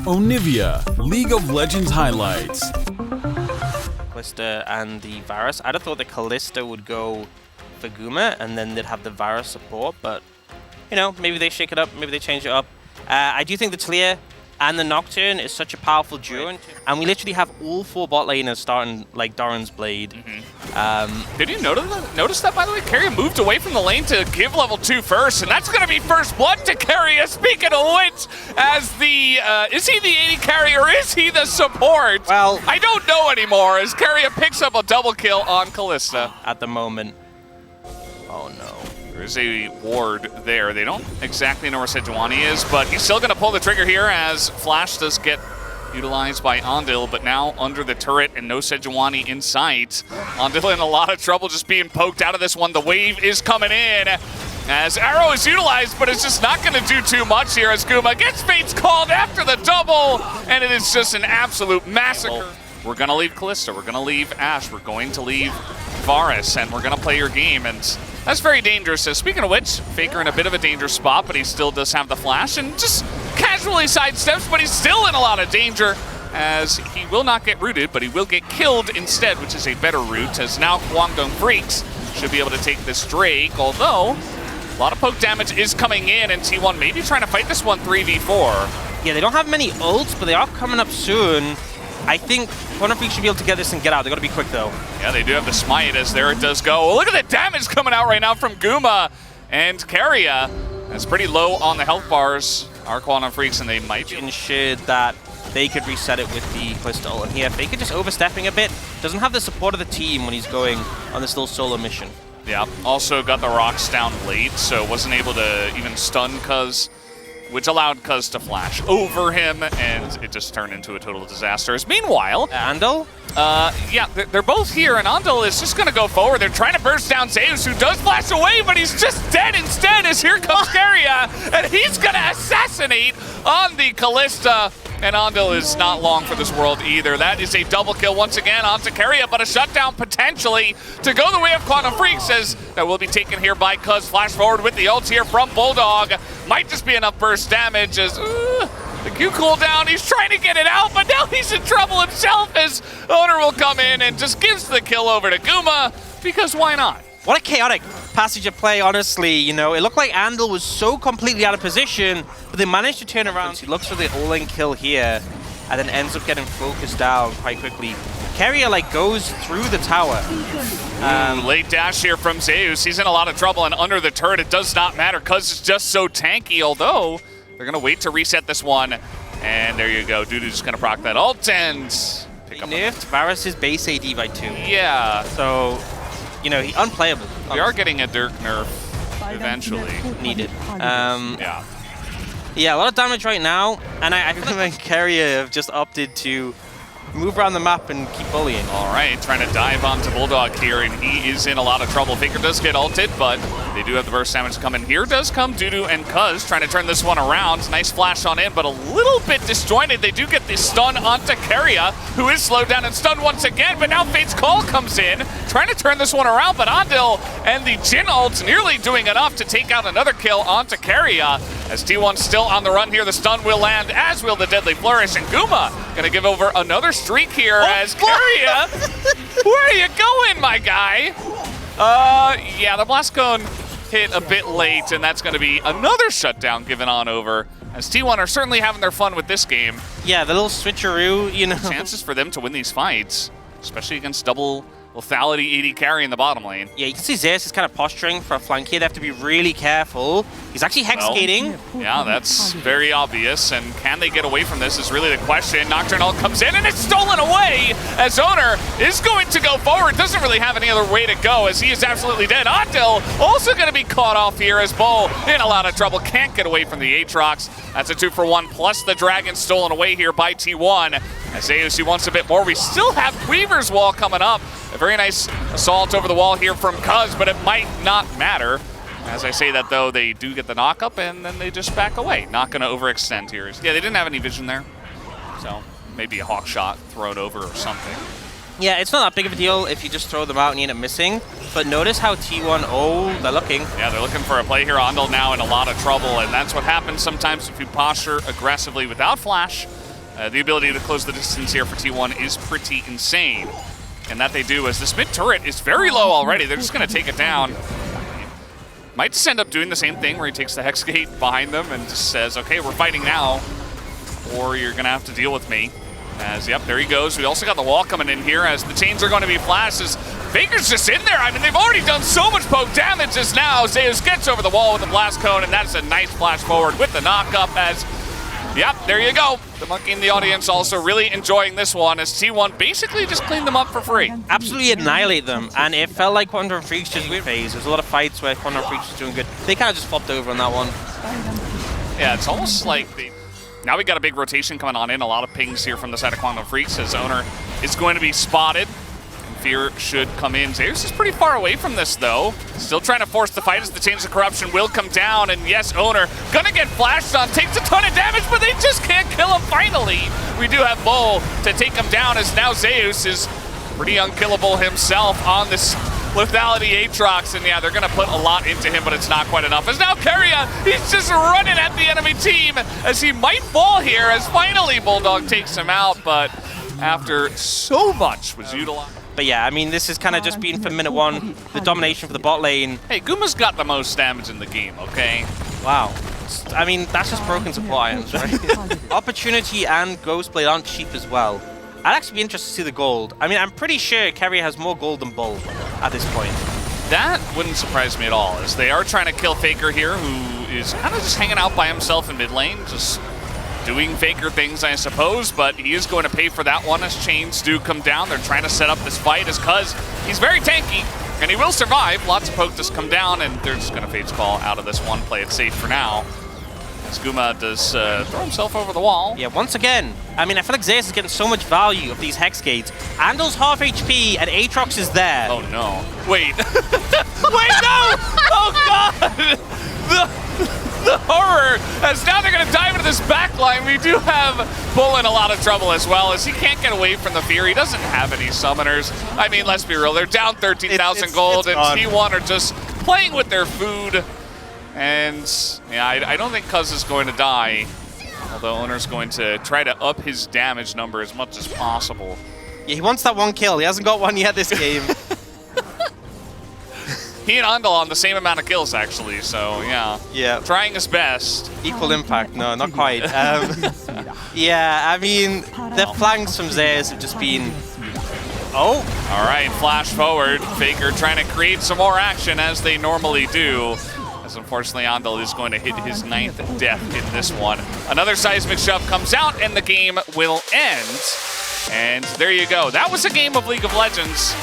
Onivia, League of Legends highlights. Kalista and the Varus. I'd have thought the Kalista would go for Guma and then they'd have the Varus support, but you know, maybe they shake it up, maybe they change it up. I do think the Talia and the Nocturne is such a powerful duo, and we literally have all 4 bot laners starting like Doran's Blade. Did you notice that, by the way? Keria moved away from the lane to give level 2 first, and that's going to be first blood to Keria. Speaking of which, as the, is he the AD carry or is he the support? Well, I don't know anymore, as Keria picks up a double kill on Kalista. At the moment. Oh no. There's a ward there. They don't exactly know where Sejuani is, but he's still going to pull the trigger here as Flash does get utilized by Ondil, but now under the turret and no Sejuani in sight. Ondil in a lot of trouble just being poked out of this one. The wave is coming in as Arrow is utilized, but it's just not going to do too much here as Guma gets Fates called after the double, and it is just an absolute massacre. We're going to leave Kalista, we're going to leave Ashe, we're going to leave Varus, and we're going to play your game, and that's very dangerous. So speaking of which, Faker in a bit of a dangerous spot, but he still does have the flash and just casually sidesteps, but he's still in a lot of danger as he will not get rooted, but he will get killed instead, which is a better route, as now Kwangdong Freecs should be able to take this Drake, although a lot of poke damage is coming in, and T1 maybe trying to fight this one 3v4. Yeah, they don't have many ults, but they are coming up soon. I think Kwangdong Freecs should be able to get this and get out. They got to be quick though. Yeah, they do have the smite as there it does go. Oh, look at the damage coming out right now from Guma and Keria. That's pretty low on the health bars. Our Kwangdong Freecs, and they might be ensured that they could reset it with the Kalista ult. And here, Faker just overstepping a bit. Doesn't have the support of the team when he's going on this little solo mission. Yeah, also got the rocks down late, so wasn't able to even stun Cuz, which allowed Cuz to flash over him, and it just turned into a total disaster. Meanwhile, Andal? Yeah, they're both here, and Ondil is just going to go forward. They're trying to burst down Zeus, who does flash away, but he's just dead instead, as here comes Keria, and he's going to assassinate on the Kalista, and Ondil is not long for this world either. That is a double kill once again onto Keria, but a shutdown potentially to go the way of Kwangdong Freecs, as that will be taken here by Cuz. Flash forward with the ult here from Bulldog. Might just be enough burst damage as the Q cooldown, he's trying to get it out, but now he's in trouble himself as Owner will come in and just gives the kill over to Guma, because why not? What a chaotic passage of play, honestly. You know, it looked like Andal was so completely out of position, but they managed to turn around. He looks for the all-in kill here, and then ends up getting focused down quite quickly. Keria, like, goes through the tower. Late dash here from Zeus. He's in a lot of trouble, and under the turret, it does not matter, because it's just so tanky, although they're going to wait to reset this one. And there you go. Dudu's just going to proc that ult and pick up. Nerfed Varus' base AD by 2. Yeah. So, you know, unplayable. We are getting a Dirk nerf eventually. Needed. Yeah. Yeah, a lot of damage right now. And I feel like Keria have just opted to move around the map and keep bullying. All right, trying to dive onto Bulldog here, and he is in a lot of trouble. Faker does get ulted, but they do have the burst damage to come in. Here does come Dudu and Cuz trying to turn this one around. Nice flash on in, but a little bit disjointed. They do get the stun onto Keria, who is slowed down and stunned once again, but now Fate's Call comes in, trying to turn this one around, but Ondil and the Jhin ult's nearly doing enough to take out another kill onto Keria. As T1's still on the run here, the stun will land, as will the Deadly Flourish, and Guma gonna give over another streak here as Keria. Where are you going, my guy? Yeah, the Blast Cone hit a bit late, and that's gonna be another shutdown given on over, as T1 are certainly having their fun with this game. Yeah, the little switcheroo, you know. Chances for them to win these fights, especially against double lethality AD carry in the bottom lane. Yeah, you can see Zeus is kind of posturing for a flank here. They have to be really careful. He's actually hex skating. Yeah, that's very obvious. And can they get away from this is really the question. Nocturne ult comes in and it's stolen away as Owner is going to go forward. Doesn't really have any other way to go as he is absolutely dead. Ondil also going to be caught off here as Bull in a lot of trouble. Can't get away from the Aatrox. That's a 2-for-1 plus the Dragon stolen away here by T1. As Zeus, he wants a bit more. We still have Weaver's Wall coming up. A very nice assault over the wall here from Cuz, but it might not matter. As I say that, though, they do get the knock-up, and then they just back away. Not going to overextend here. Yeah, they didn't have any vision there. So maybe a hawk shot thrown over or something. Yeah, it's not that big of a deal if you just throw them out and you end up missing. But notice how T1, oh, they're looking. Yeah, they're looking for a play here. Ondil now in a lot of trouble, and that's what happens sometimes if you posture aggressively without flash. The ability to close the distance here for T1 is pretty insane. And that they do, as this mid turret is very low already. They're just going to take it down. Might just end up doing the same thing where he takes the Hex Gate behind them and just says, okay, we're fighting now, or you're going to have to deal with me. As, yep, there he goes. We also got the wall coming in here as the chains are going to be flashed. As Faker's just in there. I mean, they've already done so much poke damage as now Zeus gets over the wall with the blast cone, and that's a nice flash forward with the knock-up as, yep, there you go. The monkey in the audience also really enjoying this one as T1 basically just cleaned them up for free. Absolutely annihilate them, and it felt like Kwangdong Freecs just phase. There's a lot of fights where Kwangdong Freecs was doing good. They kind of just flopped over on that one. Yeah, it's almost like now we got a big rotation coming on in. A lot of pings here from the side of Kwangdong Freecs as Owner is going to be spotted. And Fear should come in. Zeus is pretty far away from this, though. Still trying to force the fight as the Chains of Corruption will come down. And yes, Owner gonna get flashed on. Takes a ton of damage, but they just can't kill him finally. We do have Bull to take him down as now Zeus is pretty unkillable himself on this lethality Aatrox, and yeah, they're gonna put a lot into him, but it's not quite enough. As now Keria, he's just running at the enemy team as he might fall here as finally Bulldog takes him out, but after so much was utilized. But yeah, I mean, this is kind of just been for minute one, the domination for the bot lane. Hey, Guma's got the most damage in the game, okay? Wow. I mean, that's just broken support items, right? Opportunity and Ghostblade aren't cheap as well. I'd actually be interested to see the gold. I mean, I'm pretty sure Keria has more gold than Bull at this point. That wouldn't surprise me at all, as they are trying to kill Faker here, who is kind of just hanging out by himself in mid lane, just doing Faker things, I suppose, but he is going to pay for that one as chains do come down. They're trying to set up this fight as Cuz, he's very tanky, and he will survive. Lots of poke just come down, and they're just going to Fate's Call out of this one, play it safe for now. As Guma does throw himself over the wall. Yeah, once again, I mean, I feel like Zeus is getting so much value of these Hex Gates. Andel's half HP, and Aatrox is there. Oh no. Wait. Wait, no! Oh god! The horror, as now they're going to dive into this back line. We do have Bull in a lot of trouble as well, as he can't get away from the Fear. He doesn't have any summoners. I mean, let's be real, they're down 13,000 gold, and T1 are just playing with their food. And yeah, I don't think Cuz is going to die, although Owner's going to try to up his damage number as much as possible. Yeah, he wants that one kill. He hasn't got one yet this game. He and Andal on the same amount of kills, actually, so yeah. Yeah. Trying his best. Equal impact. No, not quite. Yeah, I mean, the flanks from Zeus have just been... Oh! All right, flash forward. Faker trying to create some more action, as they normally do. As unfortunately, Andal is going to hit his 9th death in this one. Another seismic shove comes out, and the game will end. And there you go. That was a game of League of Legends.